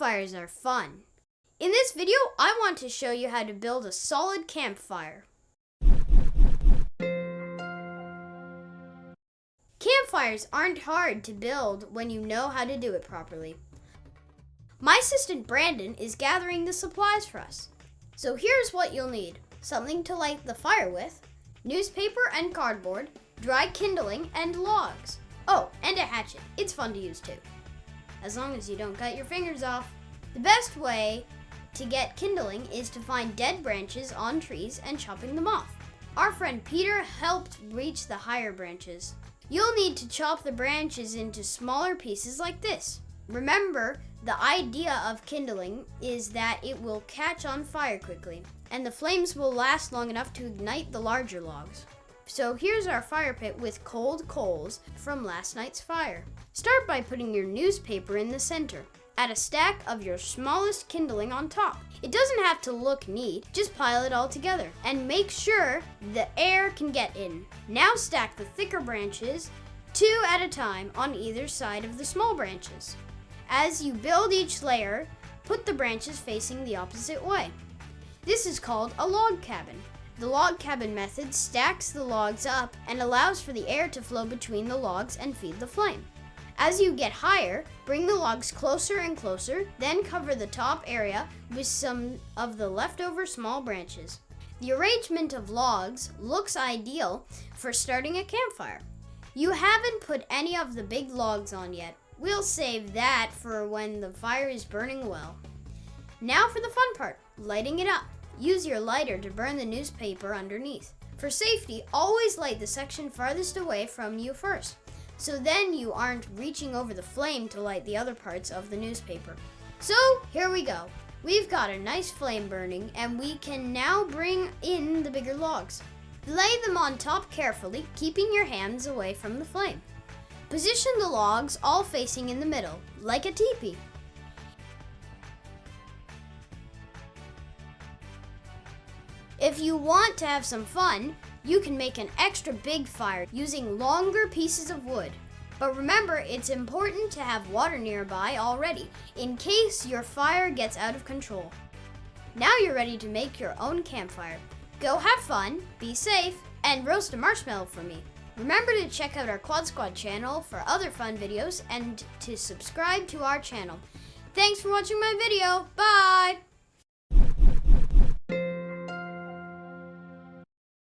Campfires are fun. In this video, I want to show you how to build a solid campfire. Campfires aren't hard to build when you know how to do it properly. My assistant Brandon is gathering the supplies for us. So here's what you'll need. Something to light the fire with, newspaper and cardboard, dry kindling, and logs. Oh, and a hatchet. It's fun to use too, as long as you don't cut your fingers off. The best way to get kindling is to find dead branches on trees and chopping them off. Our friend Peter helped reach the higher branches. You'll need to chop the branches into smaller pieces like this. Remember, the idea of kindling is that it will catch on fire quickly, and the flames will last long enough to ignite the larger logs. So here's our fire pit with cold coals from last night's fire. Start by putting your newspaper in the center. Add a stack of your smallest kindling on top. It doesn't have to look neat, just pile it all together and make sure the air can get in. Now stack the thicker branches 2 at a time on either side of the small branches. As you build each layer, put the branches facing the opposite way. This is called a log cabin. The log cabin method stacks the logs up and allows for the air to flow between the logs and feed the flame. As you get higher, bring the logs closer and closer, then cover the top area with some of the leftover small branches. The arrangement of logs looks ideal for starting a campfire. You haven't put any of the big logs on yet. We'll save that for when the fire is burning well. Now for the fun part, lighting it up. Use your lighter to burn the newspaper underneath. For safety, always light the section farthest away from you first, so then you aren't reaching over the flame to light the other parts of the newspaper. So here we go. We've got a nice flame burning, and we can now bring in the bigger logs. Lay them on top carefully, keeping your hands away from the flame. Position the logs all facing in the middle, like a teepee. If you want to have some fun, you can make an extra big fire using longer pieces of wood. But remember, it's important to have water nearby already, in case your fire gets out of control. Now you're ready to make your own campfire. Go have fun, be safe, and roast a marshmallow for me. Remember to check out our Quad Squad channel for other fun videos and to subscribe to our channel. Thanks for watching my video. Bye!